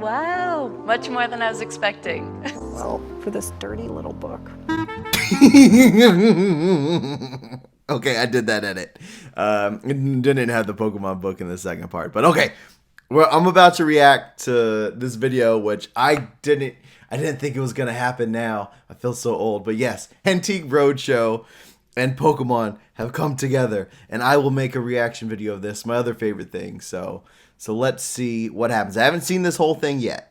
Wow, much more than I was expecting. Well, for this dirty little book. Okay, I did that edit. Didn't have the Pokemon book in the second part, but okay. Well, I'm about to react to this video, which I didn't think it was gonna happen. Now I feel so old, but yes, Antique Roadshow and Pokemon have come together, and I will make a reaction video of this. My other favorite thing. So let's see what happens. I haven't seen this whole thing yet.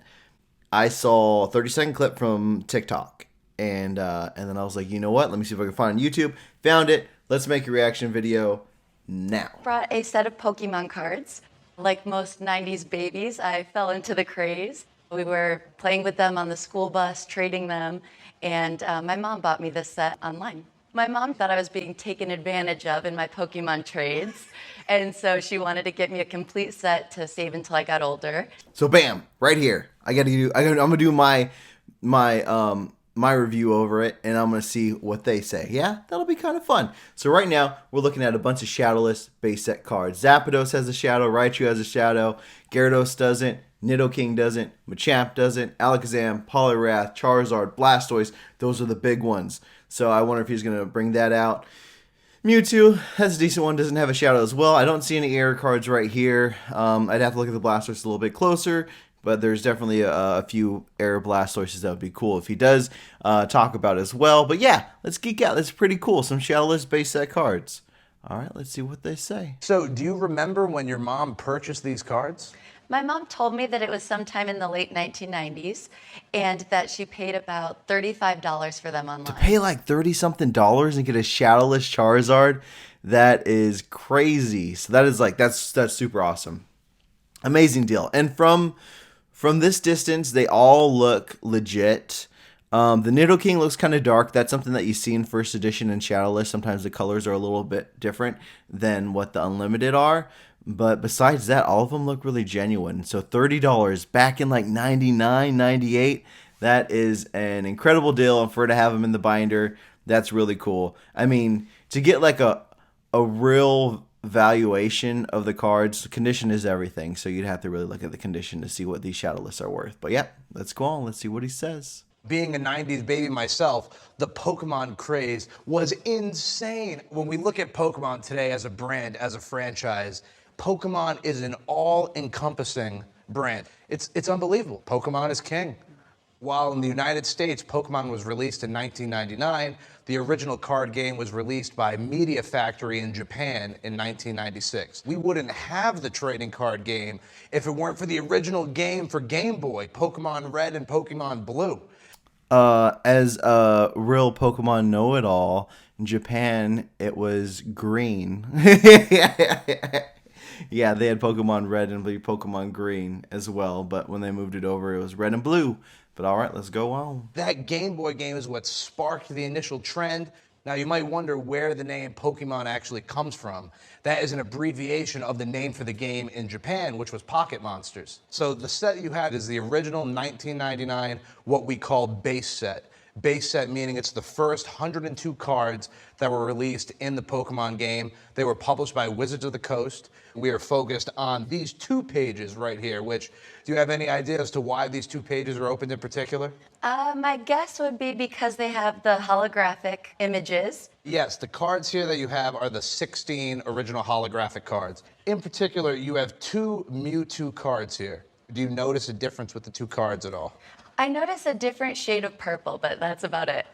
I saw a 30-second clip from TikTok, and then I was like, you know what? Let me see if I can find it on YouTube. Found it. Let's make a reaction video now. Brought a set of Pokemon cards. Like most 90s babies, I fell into the craze. We were playing with them on the school bus, trading them, and my mom bought me this set online. My mom thought I was being taken advantage of in my Pokemon trades, and so she wanted to get me a complete set to save until I got older. So bam, right here. I'm gonna do my review over it, and I'm gonna see what they say. Yeah, that'll be kind of fun. So right now we're looking at a bunch of shadowless base set cards. Zapdos has a shadow, Raichu has a shadow, Gyarados doesn't, Nidoking doesn't, Machamp doesn't, Alakazam, Poliwrath, Charizard, Blastoise. Those are the big ones. So I wonder if he's gonna bring that out. Mewtwo has a decent one, doesn't have a shadow as well. I don't see any error cards right here. I'd have to look at the Blastoise a little bit closer, but there's definitely a few error Blastoises that would be cool if he does talk about as well. But yeah, let's geek out. That's pretty cool. Some shadowless base set cards. All right, let's see what they say. So do you remember when your mom purchased these cards? My mom told me that it was sometime in the late 1990s and that she paid about $35 for them online. To pay like $30-something and get a shadowless Charizard, that is crazy. So that is like, that's super awesome. Amazing deal. And from this distance, they all look legit. The Nidoking looks kind of dark. That's something that you see in first edition and shadowless. Sometimes the colors are a little bit different than what the unlimited are. But besides that, all of them look really genuine. So $30 back in like 99, 98, that is an incredible deal. And for her to have them in the binder, that's really cool. I mean, to get like a real valuation of the cards, the condition is everything. So you'd have to really look at the condition to see what these shadowless are worth. But yeah, let's go on. Let's see what he says. Being a 90s baby myself, the Pokemon craze was insane. When we look at Pokemon today as a brand, as a franchise, Pokemon is an all-encompassing brand. It's unbelievable. Pokemon is king. While in the United States, Pokemon was released in 1999, the original card game was released by Media Factory in Japan in 1996. We wouldn't have the trading card game if it weren't for the original game for Game Boy, Pokemon Red and Pokemon Blue. As a real Pokemon know-it-all, in Japan, it was green. Yeah, they had Pokemon Red and Pokemon Green as well, but when they moved it over, it was Red and Blue. But all right, let's go on. That Game Boy game is what sparked the initial trend. Now, you might wonder where the name Pokemon actually comes from. That is an abbreviation of the name for the game in Japan, which was Pocket Monsters. So the set you have is the original 1999, what we call base set. Base set meaning it's the first 102 cards that were released in the Pokemon game. They were published by Wizards of the Coast. We are focused on these two pages right here, which, do you have any idea as to why these two pages are opened in particular? My guess would be because they have the holographic images. Yes, the cards here that you have are the 16 original holographic cards. In particular, you have two Mewtwo cards here. Do you notice a difference with the two cards at all? I noticed a different shade of purple, but that's about it.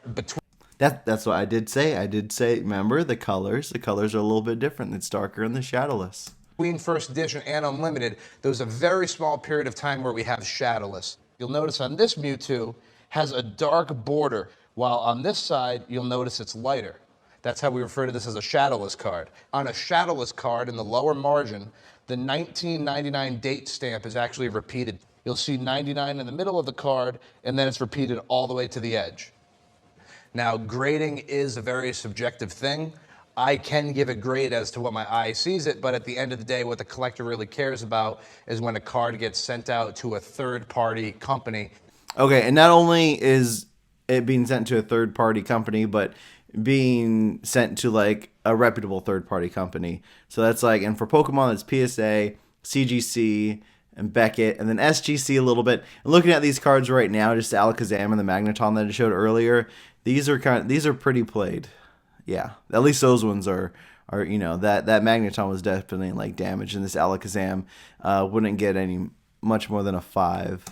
That's what I did say. I did say, remember, the colors are a little bit different. It's darker in the shadowless. Between first edition and unlimited, there was a very small period of time where we have shadowless. You'll notice on this Mewtwo has a dark border, while on this side, you'll notice it's lighter. That's how we refer to this as a shadowless card. On a shadowless card in the lower margin, the 1999 date stamp is actually repeated. You'll see 99 in the middle of the card, and then it's repeated all the way to the edge. Now, grading is a very subjective thing. I can give a grade as to what my eye sees it, but at the end of the day, what the collector really cares about is when a card gets sent out to a third-party company. Okay, and not only is it being sent to a third-party company, but being sent to like a reputable third-party company. So that's like, and for Pokemon, it's PSA, CGC, and Beckett, and then SGC a little bit. And looking at these cards right now, just Alakazam and the Magneton that I showed earlier, these are pretty played. Yeah, at least those ones are that Magneton was definitely like damaged, and this Alakazam wouldn't get any much more than a 5.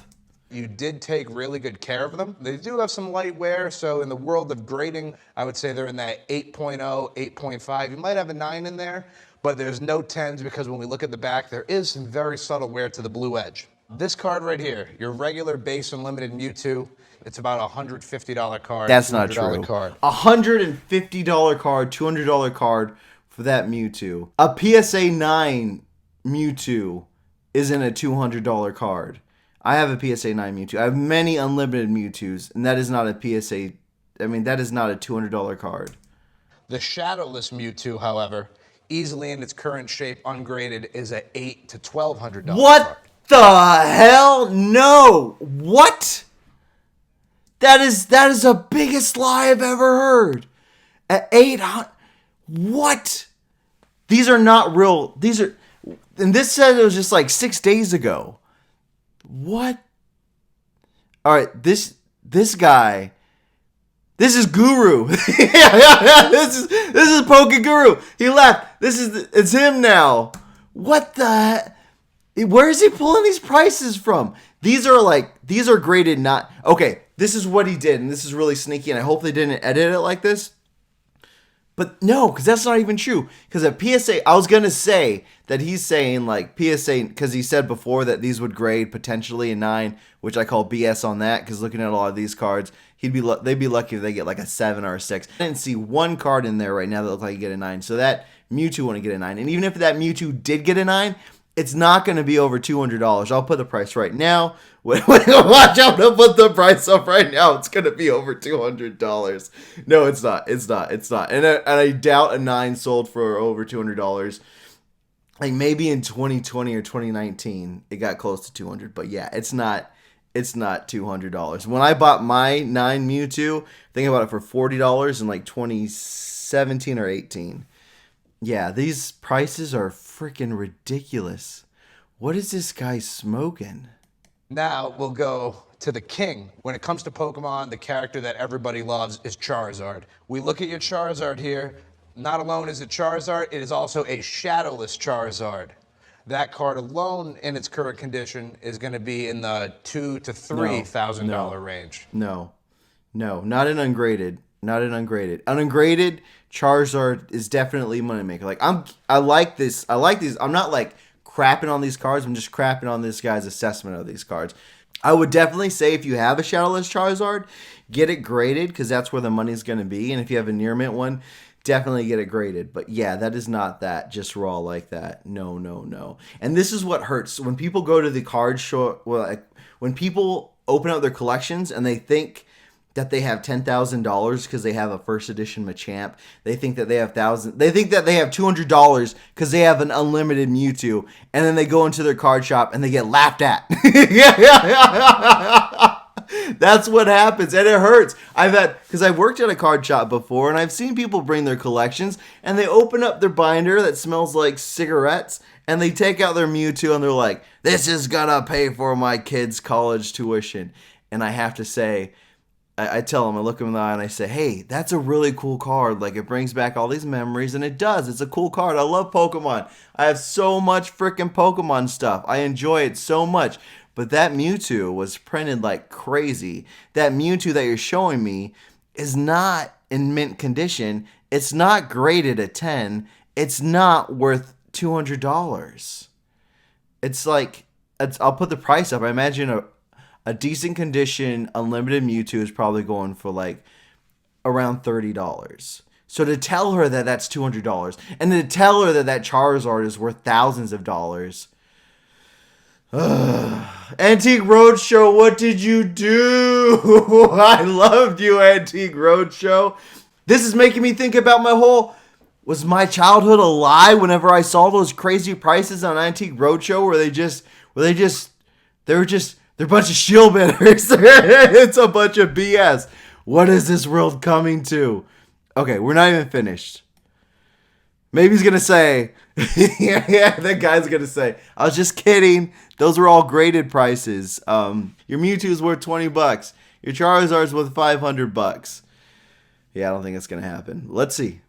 You did take really good care of them. They do have some light wear, so in the world of grading, I would say they're in that 8.0, 8.5. You might have a 9 in there, but there's no 10s because when we look at the back, there is some very subtle wear to the blue edge. This card right here, your regular base Unlimited Mewtwo, it's about a $150 card. That's not true. Card. $150 card, $200 card for that Mewtwo. A PSA 9 Mewtwo isn't a $200 card. I have a PSA 9 Mewtwo. I have many Unlimited Mewtwo's, and that is not a PSA. That is not a $200 card. The Shadowless Mewtwo, however, easily in its current shape, ungraded, is a $800 to $1,200 What card. the hell? No. What? That is the biggest lie I've ever heard. At 800. What? These are not real. These are. And this said it was just like 6 days ago. What? All right, this guy. This is Guru. This is Poke Guru. He left. It's him now. What the? Where is he pulling these prices from? These are graded not. Okay, this is what he did, and this is really sneaky, and I hope they didn't edit it like this. But no, because that's not even true. Because at PSA, I was going to say that he's saying like PSA, because he said before that these would grade potentially a 9, which I call BS on that, because looking at a lot of these cards, they'd be lucky if they get like a 7 or a 6. I didn't see one card in there right now that looked like you get a 9. So that Mewtwo wouldn't get a 9. And even if that Mewtwo did get a 9, it's not going to be over $200. I'll put the price right now. Watch out to put the price up right now. It's going to be over $200. No, it's not. It's not. And I doubt a 9 sold for over $200. Like maybe in 2020 or 2019, it got close to $200. But yeah, it's not $200. When I bought my 9 Mewtwo, I think I bought it for $40 in like 2017 or 18. Yeah, these prices are freaking ridiculous. What is this guy smoking? Now we'll go to the king. When it comes to Pokemon, the character that everybody loves is Charizard. We look at your Charizard here. Not alone is it Charizard, it is also a Shadowless Charizard. That card alone in its current condition is going to be in the $2,000 to $3,000 range. No, not an ungraded. Unungraded Charizard is definitely a moneymaker. Like I like this. I'm not like crapping on these cards. I'm just crapping on this guy's assessment of these cards. I would definitely say if you have a Shadowless Charizard, get it graded because that's where the money's going to be. And if you have a near mint one, definitely get it graded. But yeah, that is not that just raw like that. No. And this is what hurts when people go to the card show. Well, like, when people open up their collections and they think that they have $10,000 because they have a first edition Machamp. They think that they have They think that they have $200 because they have an unlimited Mewtwo, and then they go into their card shop and they get laughed at. That's what happens, and it hurts. Because I've worked at a card shop before, and I've seen people bring their collections, and they open up their binder that smells like cigarettes, and they take out their Mewtwo, and they're like, "This is gonna pay for my kids' college tuition." And I have to say, I tell them, I look them in the eye and I say, hey, that's a really cool card. Like, it brings back all these memories, and it does. It's a cool card. I love Pokemon. I have so much freaking Pokemon stuff. I enjoy it so much. But that Mewtwo was printed like crazy. That Mewtwo that you're showing me is not in mint condition. It's not graded a 10. It's not worth $200. It's like, I'll put the price up. I imagine a decent condition unlimited Mewtwo is probably going for like around $30. So to tell her that that's $200 and to tell her that that Charizard is worth thousands of dollars. Antique Roadshow, what did you do? I loved you, Antique Roadshow. This is making me think about was my childhood a lie whenever I saw those crazy prices on Antique Roadshow they're a bunch of shield bidders. It's a bunch of BS. What is this world coming to? Okay, we're not even finished. Maybe he's going to say, yeah, that guy's going to say, I was just kidding. Those are all graded prices. Your Mewtwo's worth $20. Your Charizard's worth $500. Yeah, I don't think it's gonna happen. Let's see.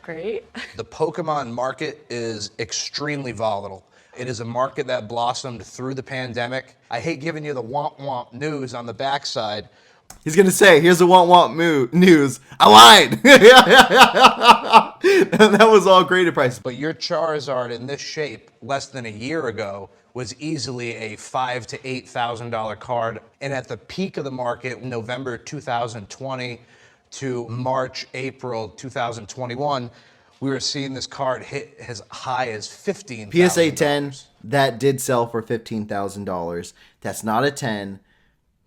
Great. The Pokemon market is extremely volatile. It is a market that blossomed through the pandemic. I hate giving you the womp news on the backside. He's gonna say, "Here's the news." I lied. That was all graded prices. But your Charizard in this shape, less than a year ago, was easily a $5,000 to $8,000 card. And at the peak of the market, November 2020 to March, April 2021, we were seeing this card hit as high as $15,000. PSA 10, that did sell for $15,000. That's not a 10.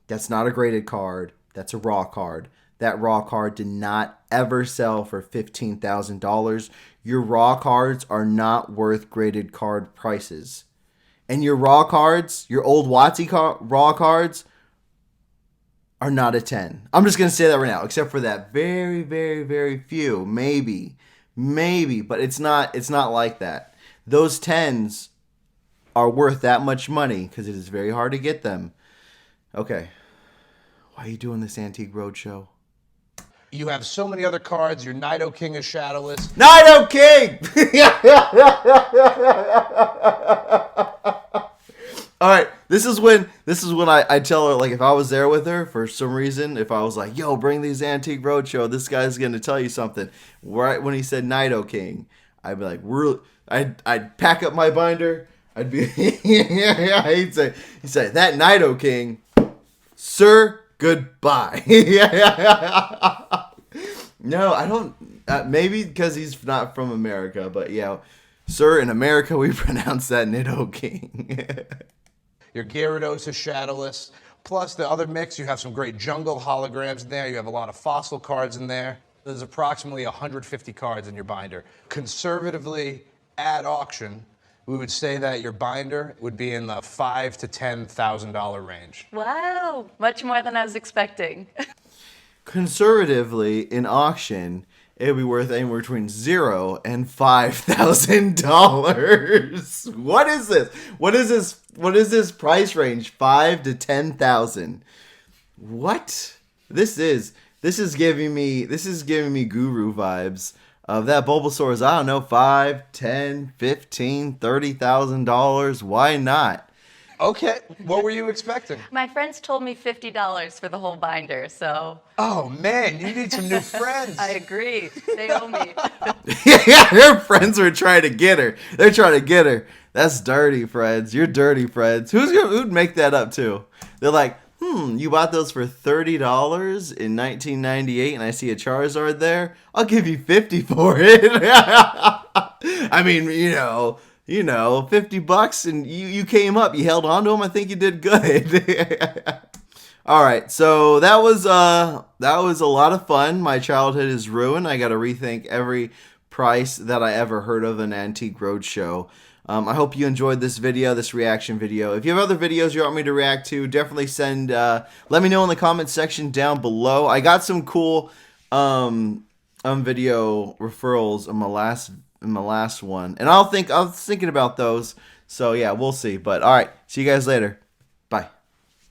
That's not a graded card. That's a raw card. That raw card did not ever sell for $15,000. Your raw cards are not worth graded card prices. And your raw cards, your old WotC raw cards, are not a 10. I'm just going to say that right now, except for that very, very, very few. Maybe. But it's not like that. Those 10s are worth that much money because it is very hard to get them. Okay. Why are you doing this Antique Roadshow? You have so many other cards. Your Nido King is shadowless. Nido King! All right, this is when I tell her, like, if I was there with her for some reason, if I was like, yo, bring these Antique Roadshow, this guy's going to tell you something. Right when he said Nido King, I'd be like, I'd pack up my binder. I'd be, he'd say, that Nido King, sir, goodbye. No, I don't, maybe because he's not from America, but yeah, sir, in America, we pronounce that Nido King. Your Gyarados is shadowless. Plus, the other mix, you have some great jungle holograms in there. You have a lot of fossil cards in there. There's approximately 150 cards in your binder. Conservatively, at auction, we would say that your binder would be in the $5,000 to $10,000 range. Wow, much more than I was expecting. Conservatively, in auction, it would be worth anywhere between $0 and $5,000. What is this? What is this price range? $5,000 to $10,000. What? This is giving me guru vibes of that Bulbasaur is, I don't know, $5,000, $10,000, $15,000, $30,000. Why not? Okay, what were you expecting? My friends told me $50 for the whole binder, so. Oh man, you need some new friends. I agree. They owe me. Yeah, her friends were trying to get her. They're trying to get her. That's dirty, friends. You're dirty, friends. Who'd make that up too? They're like, you bought those for $30 in 1998, and I see a Charizard there. I'll give you $50 for it. I mean, you know, $50, and you came up, you held on to him. I think you did good. All right, so that was a lot of fun. My childhood is ruined. I got to rethink every price that I ever heard of an Antique Roadshow. I hope you enjoyed this video, this reaction video. If you have other videos you want me to react to, definitely send. Let me know in the comment section down below. I got some cool video referrals in my last one, and I was thinking about those. So yeah, we'll see. But all right, see you guys later. Bye.